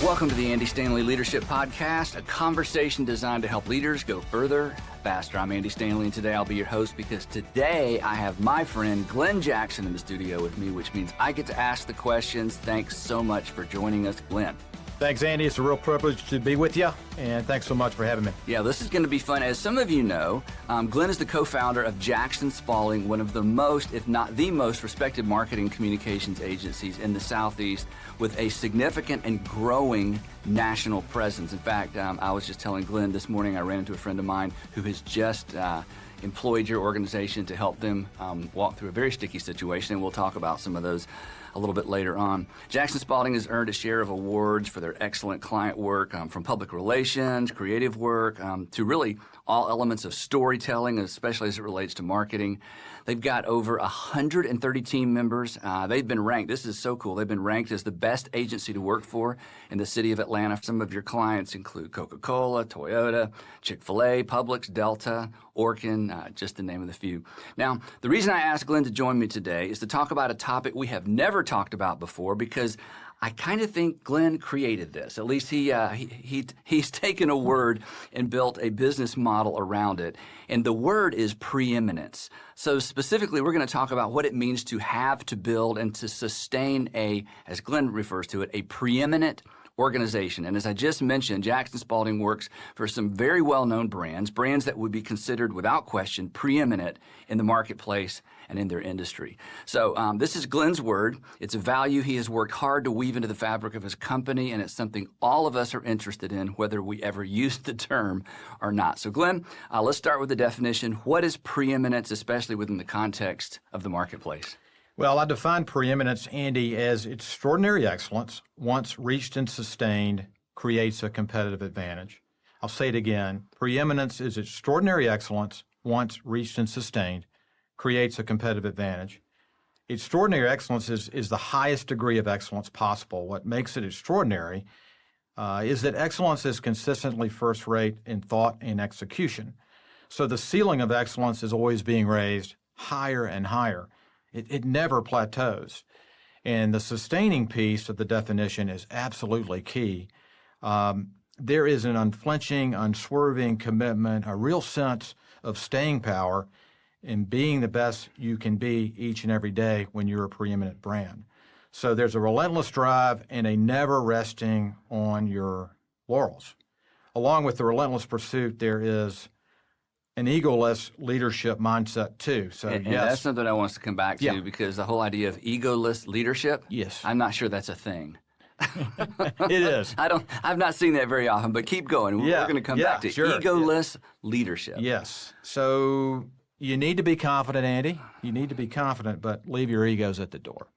Welcome to the Andy Stanley Leadership Podcast, a conversation designed to help leaders go further, faster. I'm Andy Stanley, and today I'll be your host because today I have my friend Glen Jackson in the studio with me, which means I get to ask the questions. Thanks so much for joining us, Glen. Thanks, Andy. It's a real privilege to be with you, and thanks so much for having me. Yeah, this is going to be fun. As some of you know, Glen is the co-founder of Jackson Spalding, one of the most, if not the most, respected marketing communications agencies in the Southeast with a significant and growing national presence. In fact, I was just telling Glen this morning, I ran into a friend of mine who has just employed your organization to help them walk through a very sticky situation, and we'll talk about some of those a little bit later on. Jackson Spalding has earned a share of awards for their excellent client work, from public relations, creative work, to really all elements of storytelling, especially as it relates to marketing. They've got over 130 team members. They've been ranked, this is so cool, they've been ranked as the best agency to work for in the city of Atlanta. Some of your clients include Coca-Cola, Toyota, Chick-fil-A, Publix, Delta, Orkin, just to name of the few. Now, the reason I asked Glen to join me today is to talk about a topic we have never talked about before, because I kind of think Glen created this. At least he's taken a word and built a business model around it. And the word is preeminence. So specifically, we're going to talk about what it means to have, to build, and to sustain as Glen refers to it, a preeminent organization. And as I just mentioned, Jackson Spalding works for some very well-known brands that would be considered without question preeminent in the marketplace and in their industry. So this is Glen's word. It's a value he has worked hard to weave into the fabric of his company, and it's something all of us are interested in, whether we ever use the term or not. So Glen, let's start with the definition. What is preeminence, especially within the context of the marketplace? Well, I define preeminence, Andy, as extraordinary excellence, once reached and sustained, creates a competitive advantage. I'll say it again. Preeminence is extraordinary excellence, once reached and sustained, creates a competitive advantage. Extraordinary excellence is the highest degree of excellence possible. What makes it extraordinary is that excellence is consistently first rate in thought and execution. So the ceiling of excellence is always being raised higher and higher. It never plateaus. And the sustaining piece of the definition is absolutely key. There is an unflinching, unswerving commitment, a real sense of staying power in being the best you can be each and every day when you're a preeminent brand. So there's a relentless drive and a never resting on your laurels. Along with the relentless pursuit, there is an egoless leadership mindset too. So and yes, that's something I want us to come back to, because the whole idea of egoless leadership, yes, I'm not sure that's a thing. It is. I've not seen that very often, but keep going. We're going to come back to egoless leadership. Yes. So you need to be confident, Andy. You need to be confident, but leave your egos at the door.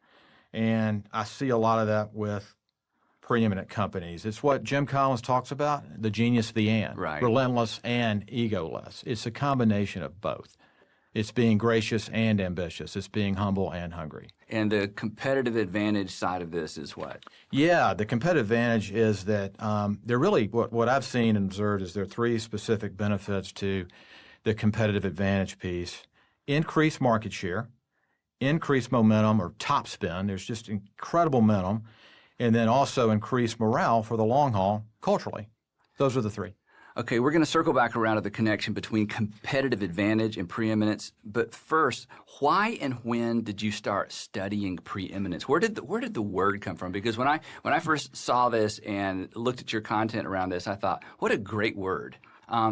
And I see a lot of that with preeminent companies. It's what Jim Collins talks about, the genius of the and. Right. Relentless and egoless. It's a combination of both. It's being gracious and ambitious. It's being humble and hungry. And the competitive advantage side of this is what? Yeah, the competitive advantage is that there really, what I've seen and observed is there are three specific benefits to the competitive advantage piece. Increased market share, increased momentum or top spin. There's just incredible momentum. And then also increase morale for the long haul culturally. Those are the three. Okay, we're going to circle back around to the connection between competitive advantage and preeminence. But first, why and when did you start studying preeminence? Where did the word come from? Because when I first saw this and looked at your content around this, I thought, what a great word.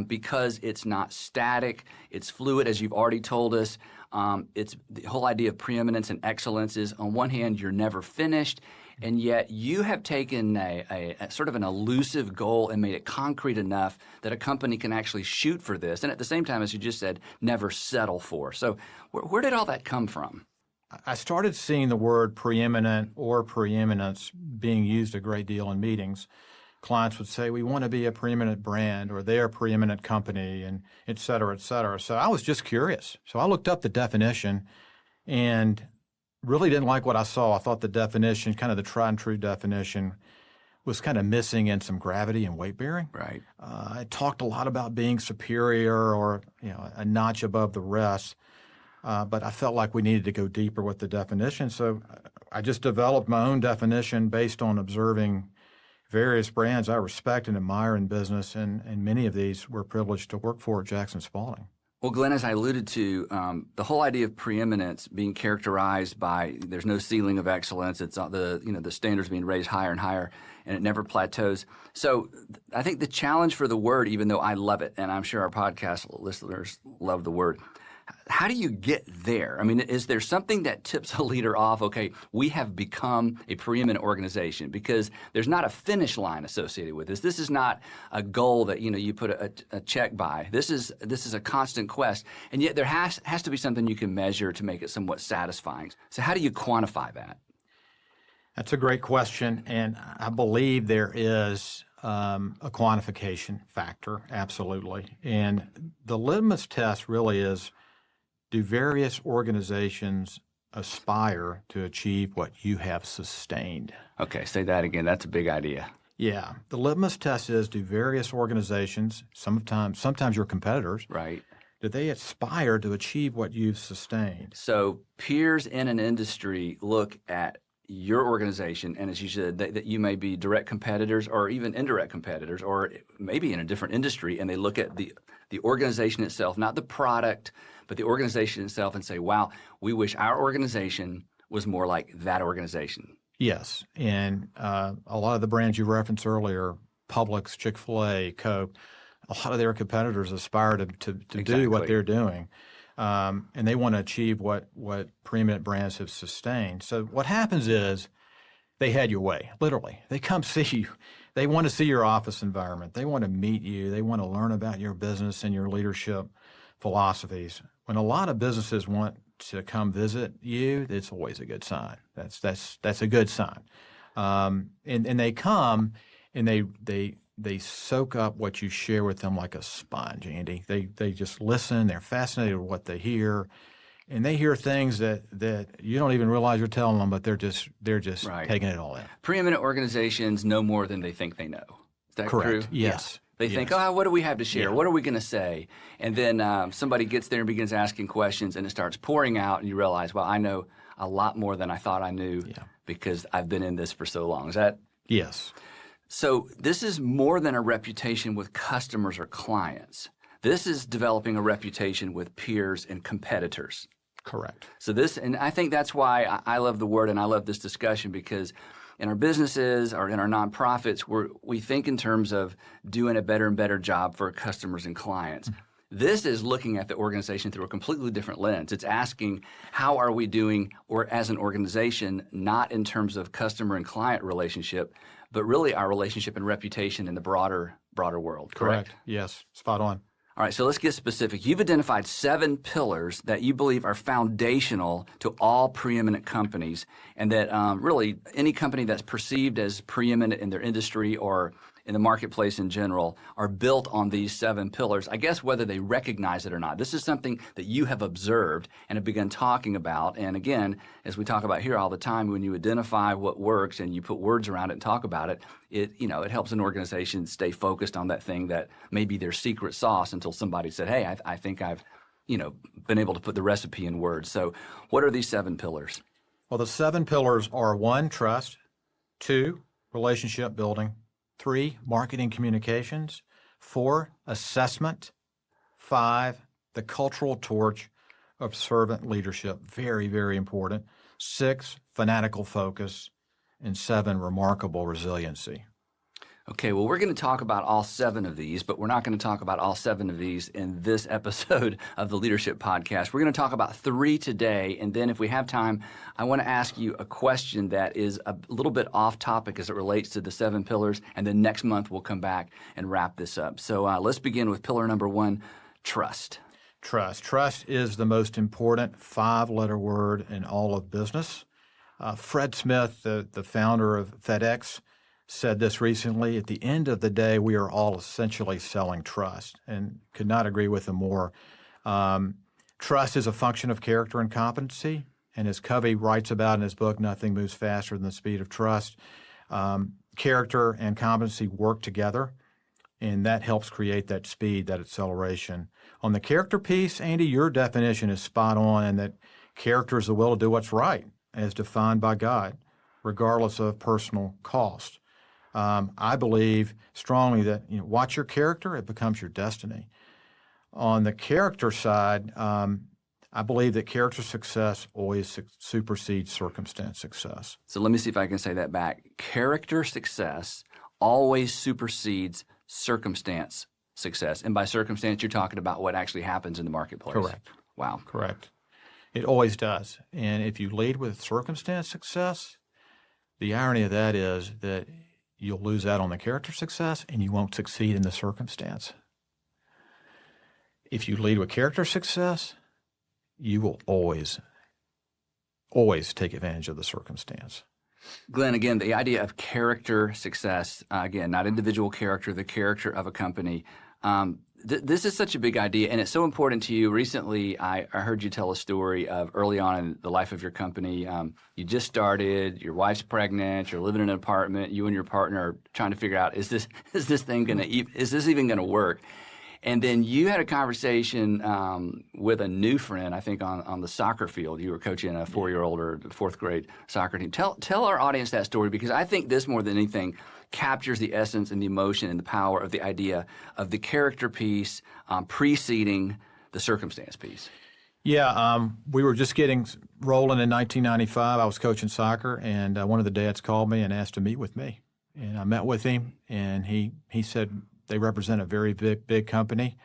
Because it's not static, it's fluid, as you've already told us. It's the whole idea of preeminence and excellence is, on one hand, you're never finished, and yet you have taken a sort of an elusive goal and made it concrete enough that a company can actually shoot for this, and at the same time, as you just said, never settle for. So where did all that come from? I started seeing the word preeminent or preeminence being used a great deal in meetings. Clients would say, we want to be a preeminent brand, or they're a preeminent company, and et cetera, et cetera. So I was just curious. So I looked up the definition and really didn't like what I saw. I thought the definition, kind of the tried and true definition, was kind of missing in some gravity and weight bearing. Right. It talked a lot about being superior or a notch above the rest. But I felt like we needed to go deeper with the definition. So I just developed my own definition based on observing various brands I respect and admire in business, and many of these we're privileged to work for at Jackson Spalding. Well, Glenn, as I alluded to, the whole idea of preeminence being characterized by there's no ceiling of excellence. It's the standards being raised higher and higher, and it never plateaus. So I think the challenge for the word, even though I love it, and I'm sure our podcast listeners love the word, how do you get there? I mean, is there something that tips a leader off, okay, we have become a preeminent organization? Because there's not a finish line associated with this. This is not a goal that, you put a check by. This is a constant quest. And yet there has to be something you can measure to make it somewhat satisfying. So how do you quantify that? That's a great question, and I believe there is a quantification factor, absolutely. And the litmus test really is, do various organizations aspire to achieve what you have sustained? Okay, say that again. That's a big idea. Yeah. The litmus test is, do various organizations, sometimes your competitors, right, do they aspire to achieve what you've sustained? So peers in an industry look at your organization, and as you said, that you may be direct competitors or even indirect competitors, or maybe in a different industry, and they look at the organization itself, not the product, but the organization itself, and say, wow, we wish our organization was more like that organization. Yes, and a lot of the brands you referenced earlier, Publix, Chick-fil-A, Coke, a lot of their competitors aspire to Exactly. do what they're doing. And they want to achieve what preeminent brands have sustained. So what happens is they head your way, literally. They come see you. They want to see your office environment. They want to meet you. They want to learn about your business and your leadership philosophies. When a lot of businesses want to come visit you, it's always a good sign. That's a good sign. And they come and they soak up what you share with them like a sponge, Andy. They just listen. They're fascinated with what they hear, and they hear things that you don't even realize you're telling them, but they're just Right. taking it all in. Preeminent organizations know more than they think they know. Is that Correct. true? Yes. Yeah. They think, oh, what do we have to share? Yeah. What are we going to say? And then somebody gets there and begins asking questions, and it starts pouring out, and you realize, well, I know a lot more than I thought I knew because I've been in this for so long. Is that? Yes. So this is more than a reputation with customers or clients. This is developing a reputation with peers and competitors. Correct. So and I think that's why I love the word and I love this discussion, because in our businesses or in our nonprofits, we think in terms of doing a better and better job for customers and clients. This is looking at the organization through a completely different lens. It's asking, how are we doing, or as an organization, not in terms of customer and client relationship, but really our relationship and reputation in the broader world. Correct? Yes. Spot on. All right, so let's get specific. You've identified 7 pillars that you believe are foundational to all preeminent companies, and that really any company that's perceived as preeminent in their industry or in the marketplace in general are built on these 7 pillars, I guess whether they recognize it or not. This is something that you have observed and have begun talking about. And again, as we talk about here all the time, when you identify what works and you put words around it and talk about it, it helps an organization stay focused on that thing that may be their secret sauce until somebody said, hey, I think I've been able to put the recipe in words. So what are these 7 pillars? Well, the 7 pillars are 1, trust; 2, relationship building; 3, marketing communications; 4, assessment; 5, the cultural torch of servant leadership, very, very important; 6, fanatical focus; and 7, remarkable resiliency. Okay, well, we're going to talk about all 7 of these, but we're not going to talk about all 7 of these in this episode of the Leadership Podcast. We're going to talk about 3 today, and then if we have time, I want to ask you a question that is a little bit off topic as it relates to the 7 pillars, and then next month we'll come back and wrap this up. So let's begin with pillar number 1, trust. Trust. Trust is the most important 5-letter word in all of business. Fred Smith, the founder of FedEx, said this recently: at the end of the day, we are all essentially selling trust, and could not agree with him more. Trust is a function of character and competency, and as Covey writes about in his book, Nothing Moves Faster Than the Speed of Trust, character and competency work together, and that helps create that speed, that acceleration. On the character piece, Andy, your definition is spot on, and that character is the will to do what's right, as defined by God, regardless of personal cost. I believe strongly that watch your character; it becomes your destiny. On the character side, I believe that character success always supersedes circumstance success. So let me see if I can say that back. Character success always supersedes circumstance success. And by circumstance, you're talking about what actually happens in the marketplace. Correct. Wow. Correct. It always does. And if you lead with circumstance success, the irony of that is that you'll lose out on the character success and you won't succeed in the circumstance. If you lead with character success, you will always take advantage of the circumstance. Glen, again, the idea of character success, again, not individual character, the character of a company. This is such a big idea, and it's so important to you. Recently, I heard you tell a story of early on in the life of your company. You just started, your wife's pregnant, you're living in an apartment, you and your partner are trying to figure out, is this even going to work? And then you had a conversation with a new friend, I think, on the soccer field. You were coaching a 4-year-old or fourth grade soccer team. Tell our audience that story, because I think this, more than anything, captures the essence and the emotion and the power of the idea of the character piece preceding the circumstance piece. Yeah, we were just getting rolling in 1995. I was coaching soccer, and one of the dads called me and asked to meet with me. And I met with him, and he said, they represent a very big company,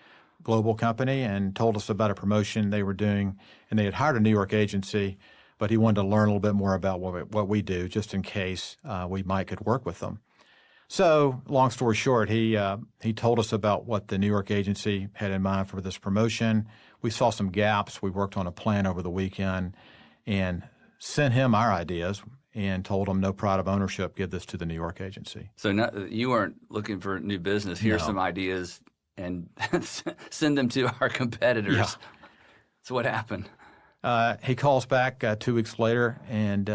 global company, and told us about a promotion they were doing. And they had hired a New York agency, but he wanted to learn a little bit more about what we do, just in case we could work with them. So, long story short, he told us about what the New York agency had in mind for this promotion. We saw some gaps. We worked on a plan over the weekend and sent him our ideas and told him, no pride of ownership, give this to the New York agency. So you weren't looking for new business. Here's some ideas and send them to our competitors. Yeah. So what happened? He calls back 2 weeks later and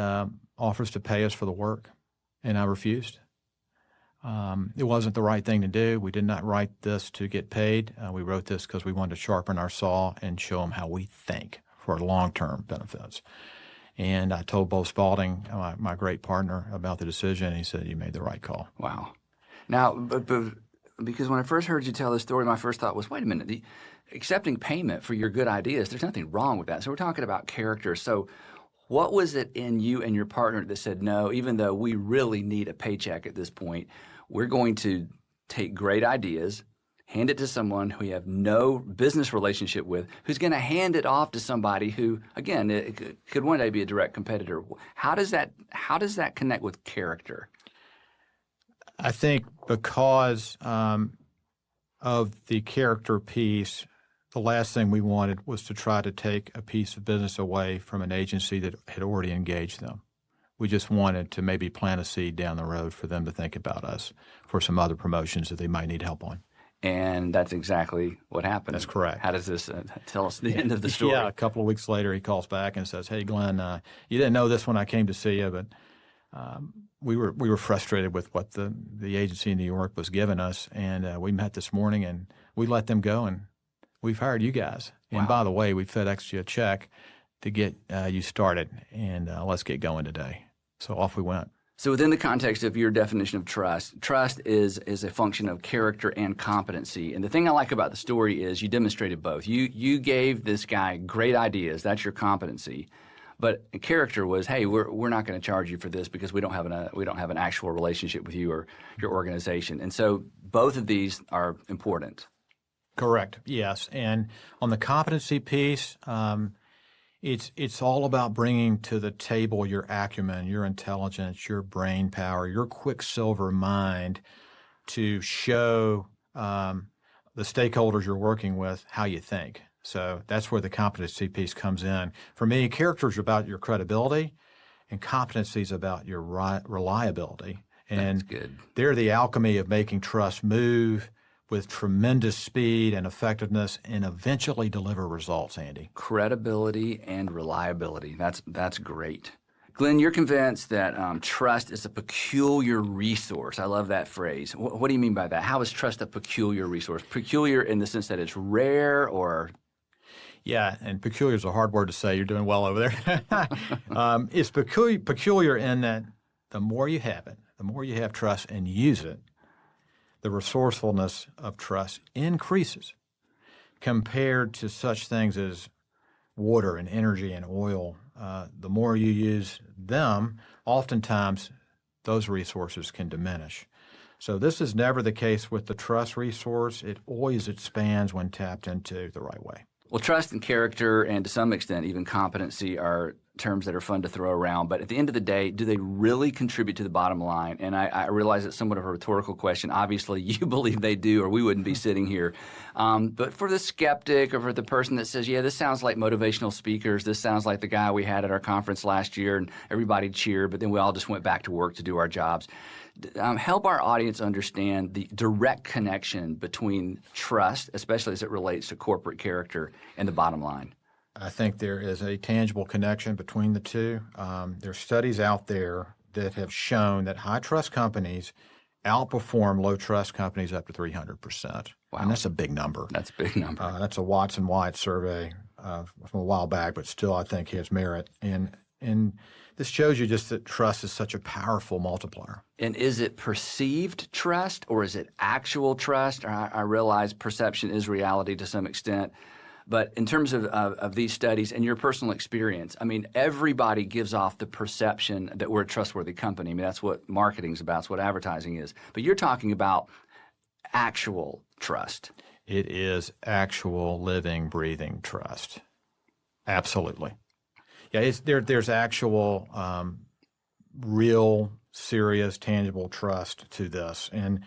offers to pay us for the work, and I refused. It wasn't the right thing to do. We did not write this to get paid. We wrote this because we wanted to sharpen our saw and show them how we think for long-term benefits. And I told Bo Spalding, my great partner, about the decision, and he said, you made the right call. Wow. Now, but because when I first heard you tell this story, my first thought was, wait a minute, accepting payment for your good ideas, there's nothing wrong with that. So we're talking about character. So what was it in you and your partner that said, no, even though we really need a paycheck at this point, we're going to take great ideas, hand it to someone who we have no business relationship with, who's going to hand it off to somebody who, again, it could one day be a direct competitor. How does that connect with character? I think because of the character piece, the last thing we wanted was to try to take a piece of business away from an agency that had already engaged them. We just wanted to maybe plant a seed down the road for them to think about us for some other promotions that they might need help on. And that's exactly what happened. That's correct. How does this tell us the end of the story? Yeah, a couple of weeks later, he calls back and says, hey, Glen, you didn't know this when I came to see you, but we were frustrated with what the agency in New York was giving us, and we met this morning, and we let them go, and we've hired you guys. Wow. And by the way, we FedExed you a check to get you started, and let's get going today. So off we went. So within the context of your definition of trust is a function of character and competency. And the thing I like about the story is you demonstrated both. You gave this guy great ideas. That's your competency. But character was, hey, we're not going to charge you for this because we don't have an actual relationship with you or your organization. And so both of these are important. Correct. Yes. And on the competency piece, it's all about bringing to the table your acumen, your intelligence, your brain power, your quicksilver mind to show the stakeholders you're working with how you think. So that's where the competency piece comes in. For me, character is about your credibility, and competency is about your reliability. And That's good. They're the alchemy of making trust move with tremendous speed and effectiveness and eventually deliver results, Andy. Credibility and reliability. That's great. Glen, you're convinced that trust is a peculiar resource. I love that phrase. What do you mean by that? How is trust a peculiar resource? Peculiar in the sense that it's rare or... Yeah, and peculiar is a hard word to say. You're doing well over there. It's peculiar in that the more you have it, the more you have trust and use it, the resourcefulness of trust increases compared to such things as water and energy and oil. The more you use them, oftentimes those resources can diminish. So this is never the case with the trust resource. It always expands when tapped into the right way. Well, trust and character, and to some extent even competency, are terms that are fun to throw around. But at the end of the day, do they really contribute to the bottom line? And I realize it's somewhat of a rhetorical question. Obviously, you believe they do, or we wouldn't be sitting here. But for the skeptic, or for the person that says, yeah, this sounds like motivational speakers, this sounds like the guy we had at our conference last year, and everybody cheered, but then we all just went back to work to do our jobs. Help our audience understand the direct connection between trust, especially as it relates to corporate character, and the bottom line. I think there is a tangible connection between the two. There are studies out there that have shown that high trust companies outperform low trust companies up to 300%. Wow. And that's a big number. That's a big number. That's a Watson Wyatt survey from a while back, but still I think has merit. And this shows you just that trust is such a powerful multiplier. And is it perceived trust, or is it actual trust? I realize perception is reality to some extent. But in terms of these studies and your personal experience, I mean, everybody gives off the perception that we're a trustworthy company. I mean, that's what marketing's about. It's what advertising is. But you're talking about actual trust. It is actual living, breathing trust. Absolutely. Yeah, there's actual, real, serious, tangible trust to this. And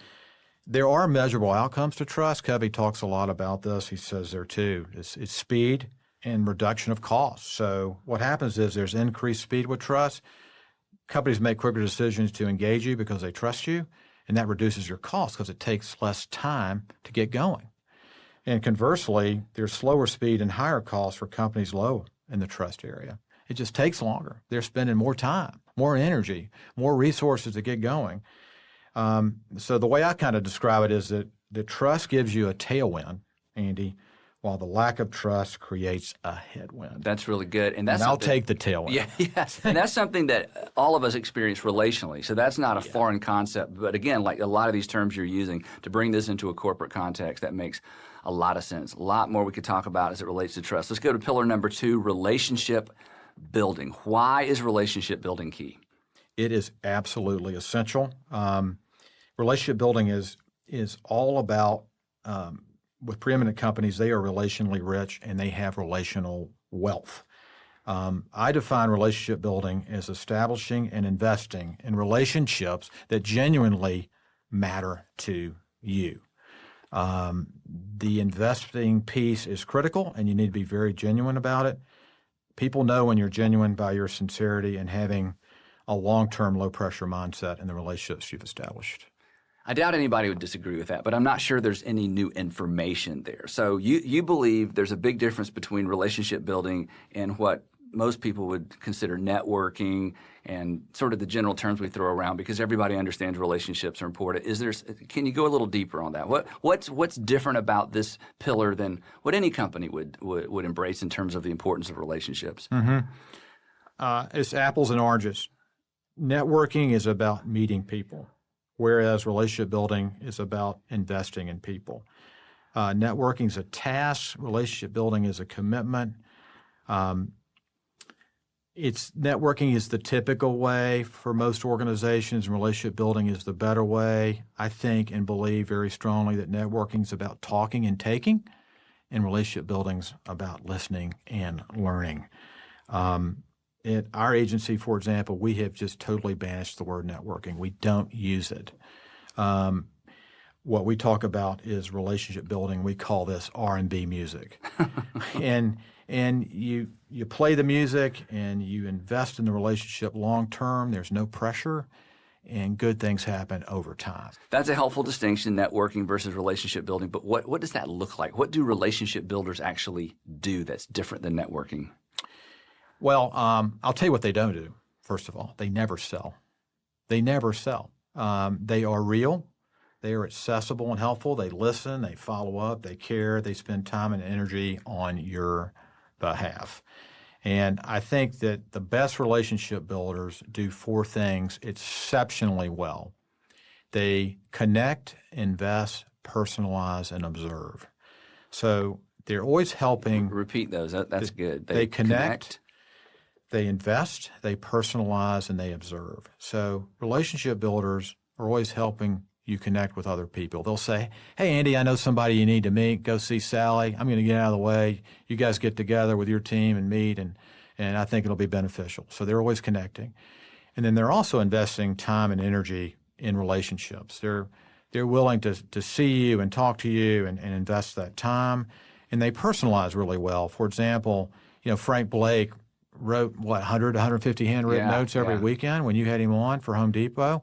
there are measurable outcomes to trust. Covey talks a lot about this. He says there too. It's speed and reduction of costs. So what happens is there's increased speed with trust. Companies make quicker decisions to engage you because they trust you, and that reduces your costs because it takes less time to get going. And conversely, there's slower speed and higher costs for companies low in the trust area. It just takes longer. They're spending more time, more energy, more resources to get going. So the way I kind of describe it is that the trust gives you a tailwind, Andy, while the lack of trust creates a headwind. That's really good. And I'll take the tailwind. Yeah, yes. And that's something that all of us experience relationally. So that's not a foreign concept. But again, like a lot of these terms you're using, to bring this into a corporate context, that makes a lot of sense. A lot more we could talk about as it relates to trust. Let's go to pillar number 2, relationship building. Why is relationship building key? It is absolutely essential. Relationship building is all about, with preeminent companies, they are relationally rich and they have relational wealth. I define relationship building as establishing and investing in relationships that genuinely matter to you. The investing piece is critical, and you need to be very genuine about it. People know when you're genuine by your sincerity and having a long-term, low-pressure mindset in the relationships you've established. I doubt anybody would disagree with that, but I'm not sure there's any new information there. So you believe there's a big difference between relationship building and what most people would consider networking and sort of the general terms we throw around, because everybody understands relationships are important. Can you go a little deeper on that? What's different about this pillar than what any company would embrace in terms of the importance of relationships? Mm-hmm. It's apples and oranges. Networking is about meeting people, whereas relationship building is about investing in people. Networking is a task. Relationship building is a commitment. Networking is the typical way for most organizations, and relationship building is the better way. I think and believe very strongly that networking is about talking and taking, and relationship building's about listening and learning. At our agency, for example, we have just totally banished the word networking. We don't use it. What we talk about is relationship building. We call this R&B music. and you play the music and you invest in the relationship long term. There's no pressure, and good things happen over time. That's a helpful distinction, networking versus relationship building. But what does that look like? What do relationship builders actually do that's different than networking? Well, I'll tell you what they don't do. First of all, they never sell. They never sell. They are real. They are accessible and helpful. They listen. They follow up. They care. They spend time and energy on your behalf. And I think that the best relationship builders do four things exceptionally well. They connect, invest, personalize, and observe. So they're always helping. Repeat those. That's good. They connect, they invest, they personalize, and they observe. So relationship builders are always helping you connect with other people. They'll say, hey, Andy, I know somebody you need to meet. Go see Sally. I'm going to get out of the way. You guys get together with your team and meet, and I think it'll be beneficial. So they're always connecting. And then they're also investing time and energy in relationships. They're willing to see you and talk to you and invest that time. And they personalize really well. For example, Frank Blake wrote, 100, 150 handwritten notes every weekend when you had him on for Home Depot.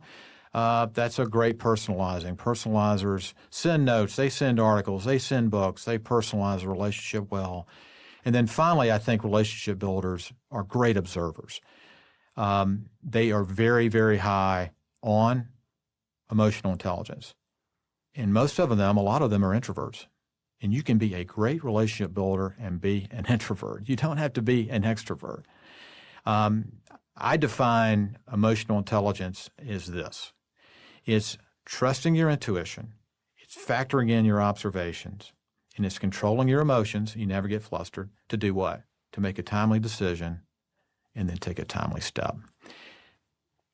That's a great personalizing. Personalizers send notes, they send articles, they send books, they personalize a relationship well. And then finally, I think relationship builders are great observers. They are very, very high on emotional intelligence. And most of them, a lot of them are introverts. And you can be a great relationship builder and be an introvert. You don't have to be an extrovert. I define emotional intelligence as this. It's trusting your intuition, it's factoring in your observations, and it's controlling your emotions, you never get flustered, to do what? To make a timely decision and then take a timely step.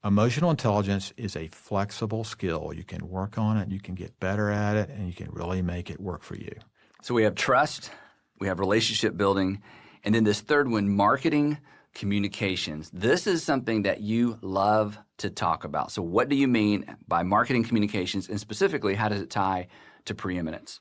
Emotional intelligence is a flexible skill. You can work on it, you can get better at it, and you can really make it work for you. So we have trust, we have relationship building, and then this third one, marketing communications. This is something that you love to talk about. So what do you mean by marketing communications, and specifically, how does it tie to Preeminence?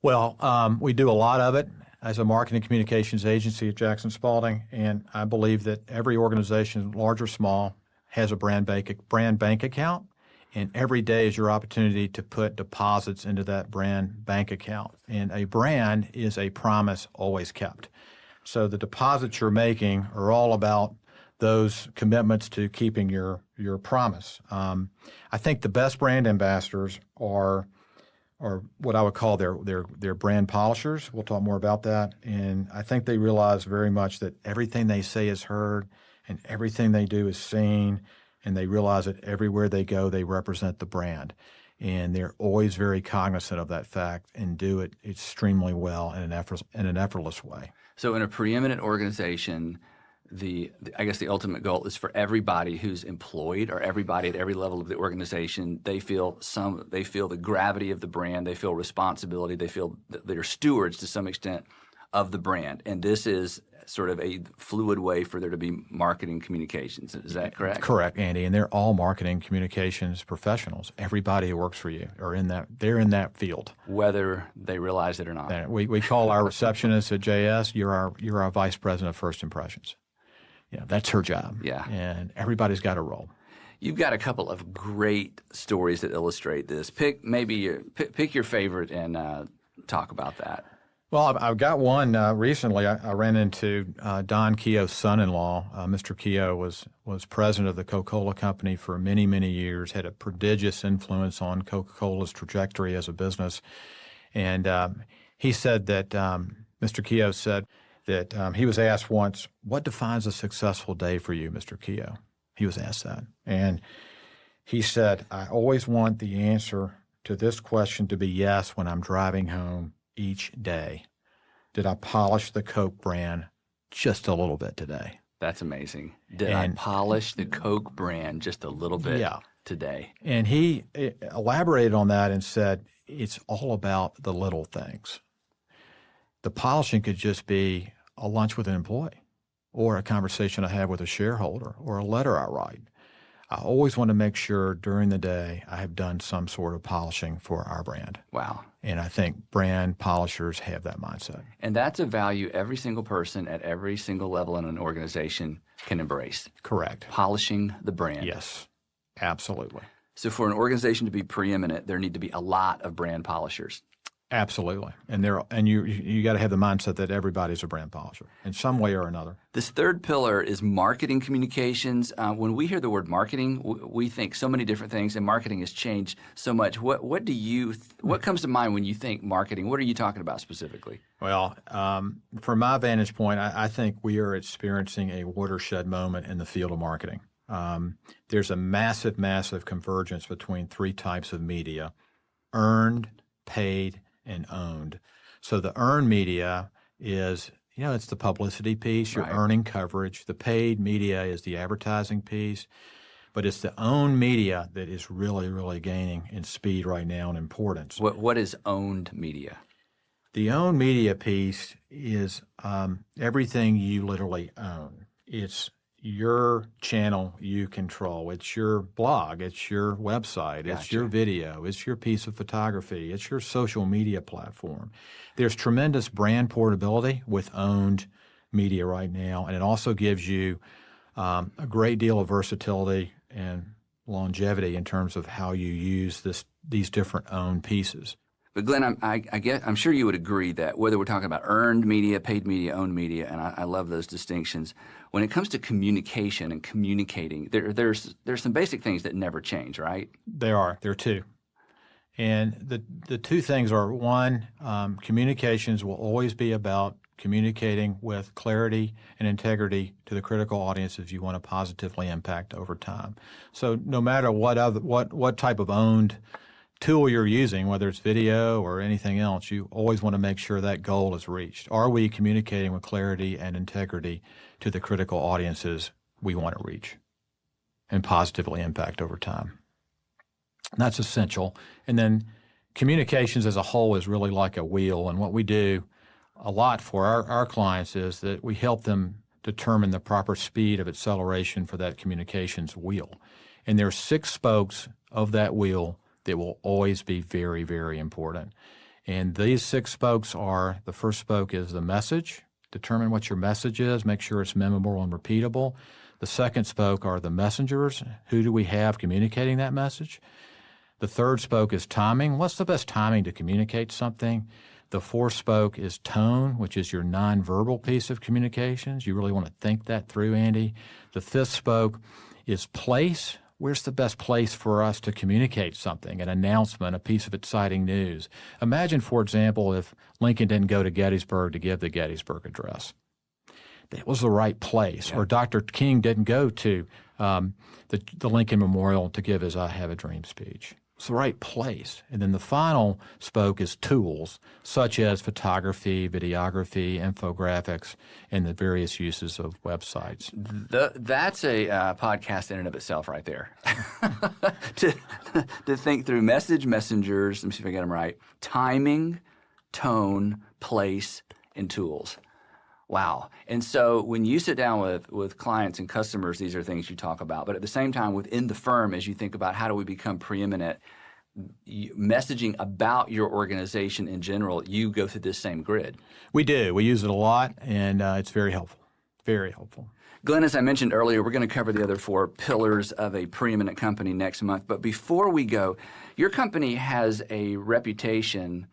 Well, we do a lot of it as a marketing communications agency at Jackson Spalding, and I believe that every organization, large or small, has a brand bank account, and every day is your opportunity to put deposits into that brand bank account. And a brand is a promise always kept. So the deposits you're making are all about those commitments to keeping your promise. I think the best brand ambassadors are what I would call their brand polishers. We'll talk more about that. And I think they realize very much that everything they say is heard and everything they do is seen, and they realize that everywhere they go, they represent the brand. And they're always very cognizant of that fact and do it extremely well in an effortless way. So in a preeminent organization, I guess the ultimate goal is for everybody who's employed, or everybody at every level of the organization, they feel the gravity of the brand, they feel responsibility, they feel that they're stewards to some extent of the brand. And this is sort of a fluid way for there to be marketing communications. Is that correct? Correct, Andy. And they're all marketing communications professionals. Everybody who works for you they're in that field, whether they realize it or not. We call our receptionist at JS, you're our vice president of first impressions. That's her job. Yeah. And everybody's got a role. You've got a couple of great stories that illustrate this. Pick your favorite and talk about that. Well, I've got one recently. I ran into Don Keogh's son-in-law. Mr. Keogh was president of the Coca-Cola Company for many, many years, had a prodigious influence on Coca-Cola's trajectory as a business. And he said that, Mr. Keogh said that he was asked once, what defines a successful day for you, Mr. Keogh? He was asked that. And he said, I always want the answer to this question to be yes when I'm driving home each day. Did I polish the Coke brand just a little bit today? That's amazing. Did I polish the Coke brand just a little bit today? And he elaborated on that and said, it's all about the little things. The polishing could just be a lunch with an employee, or a conversation I have with a shareholder, or a letter I write. I always want to make sure during the day I have done some sort of polishing for our brand. Wow. And I think brand polishers have that mindset. And that's a value every single person at every single level in an organization can embrace. Correct. Polishing the brand. Yes, absolutely. So for an organization to be preeminent, there need to be a lot of brand polishers. Absolutely. And you got to have the mindset that everybody's a brand polisher in some way or another. This third pillar is marketing communications. When we hear the word marketing, we think so many different things, and marketing has changed so much. What comes to mind when you think marketing? What are you talking about specifically? Well, from my vantage point, I think we are experiencing a watershed moment in the field of marketing. There's a massive, massive convergence between three types of media: earned, paid, and owned. So the earned media is, it's the publicity piece. You're earning coverage. The paid media is the advertising piece. But it's the owned media that is really, really gaining in speed right now and importance. What is owned media? The owned media piece is everything you literally own. It's your channel you control. It's your blog. It's your website. It's your video. It's your piece of photography. It's your social media platform. There's tremendous brand portability with owned media right now, and it also gives you a great deal of versatility and longevity in terms of how you use these different owned pieces. But Glenn, I'm sure you would agree that whether we're talking about earned media, paid media, owned media, and I love those distinctions. When it comes to communication and communicating, there's some basic things that never change, right? There are two. And the two things are, one, communications will always be about communicating with clarity and integrity to the critical audiences you want to positively impact over time. So no matter what type of owned tool you're using, whether it's video or anything else, you always want to make sure that goal is reached. Are we communicating with clarity and integrity to the critical audiences we want to reach and positively impact over time? That's essential. And then communications as a whole is really like a wheel. And what we do a lot for our clients is that we help them determine the proper speed of acceleration for that communications wheel. And there are 6 spokes of that wheel that will always be very, very important. And these 6 spokes are, the first spoke is the message. Determine what your message is. Make sure it's memorable and repeatable. The second spoke are the messengers. Who do we have communicating that message? The third spoke is timing. What's the best timing to communicate something? The fourth spoke is tone, which is your nonverbal piece of communications. You really want to think that through, Andy. The fifth spoke is place. Where's the best place for us to communicate something, an announcement, a piece of exciting news? Imagine, for example, if Lincoln didn't go to Gettysburg to give the Gettysburg Address. That was the right place. Yeah. Or Dr. King didn't go to the Lincoln Memorial to give his I Have a Dream speech. It's the right place. And then the final spoke is tools, such as photography, videography, infographics, and the various uses of websites. That's a podcast in and of itself right there. to think through messengers, let me see if I get them right, timing, tone, place, and tools. Wow. And so when you sit down with clients and customers, these are things you talk about. But at the same time, within the firm, as you think about how do we become preeminent, messaging about your organization in general, you go through this same grid. We do. We use it a lot, and it's very helpful. Very helpful. Glenn, as I mentioned earlier, we're going to cover the other 4 pillars of a preeminent company next month. But before we go, your company has a reputation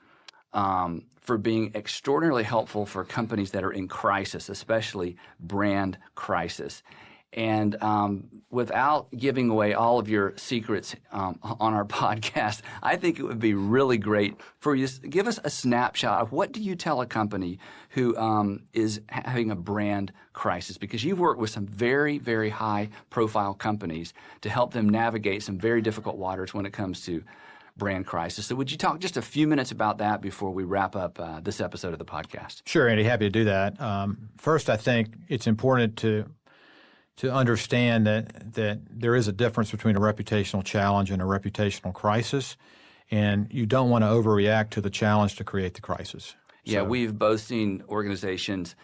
for being extraordinarily helpful for companies that are in crisis, especially brand crisis. And without giving away all of your secrets on our podcast, I think it would be really great for you to give us a snapshot of what do you tell a company who is having a brand crisis? Because you've worked with some very, very high-profile companies to help them navigate some very difficult waters when it comes to brand crisis. So would you talk just a few minutes about that before we wrap up this episode of the podcast? Sure, Andy. Happy to do that. First, I think it's important to understand that there is a difference between a reputational challenge and a reputational crisis, and you don't want to overreact to the challenge to create the crisis. Yeah, we've both seen organizations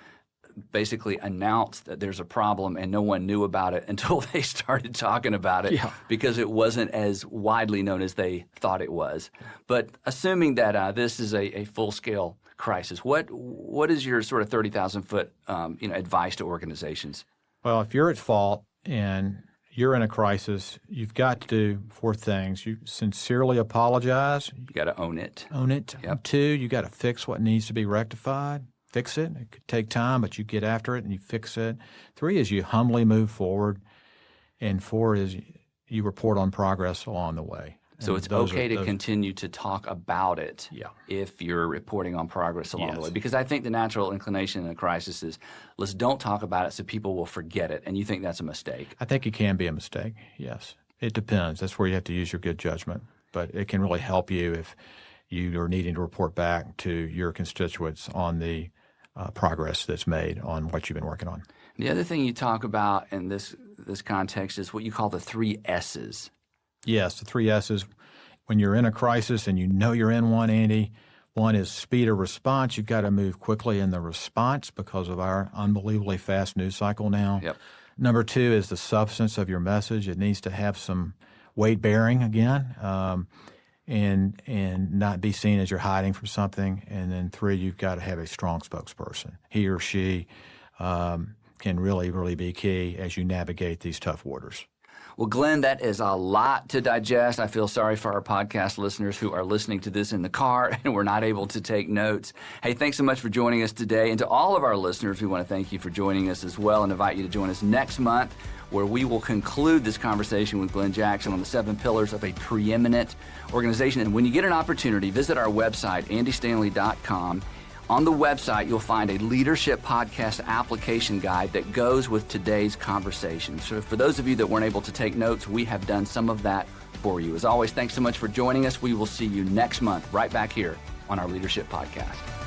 basically announce that there's a problem and no one knew about it until they started talking about it because it wasn't as widely known as they thought it was. But assuming that this is a full-scale crisis, what is your sort of 30,000-foot advice to organizations? Well, if you're at fault and you're in a crisis, you've got to do 4 things. You sincerely apologize. You got to own it. Own it. Yep. 2, you got to fix what needs to be rectified. Fix it. It could take time, but you get after it and you fix it. 3 is you humbly move forward. And 4 is you report on progress along the way. So it's okay to continue to talk about it if you're reporting on progress along the way. Because I think the natural inclination in a crisis is, let's don't talk about it so people will forget it. And you think that's a mistake? I think it can be a mistake, yes. It depends. That's where you have to use your good judgment. But it can really help you if you are needing to report back to your constituents on the progress that's made on what you've been working on. The other thing you talk about in this context is what you call the 3 S's. Yes, the 3 S's. When you're in a crisis and you know you're in one, Andy, 1 is speed of response. You've got to move quickly in the response because of our unbelievably fast news cycle now. Yep. Number 2 is the substance of your message. It needs to have some weight bearing again, and not be seen as you're hiding from something. And then 3, you've got to have a strong spokesperson. He or she can really, really be key as you navigate these tough waters. Well, Glen, that is a lot to digest. I feel sorry for our podcast listeners who are listening to this in the car and we're not able to take notes. Hey, thanks so much for joining us today. And to all of our listeners, we want to thank you for joining us as well and invite you to join us next month, where we will conclude this conversation with Glen Jackson on the 7 pillars of a preeminent organization. And when you get an opportunity, visit our website, andystanley.com. On the website, you'll find a leadership podcast application guide that goes with today's conversation. So for those of you that weren't able to take notes, we have done some of that for you. As always, thanks so much for joining us. We will see you next month right back here on our Leadership Podcast.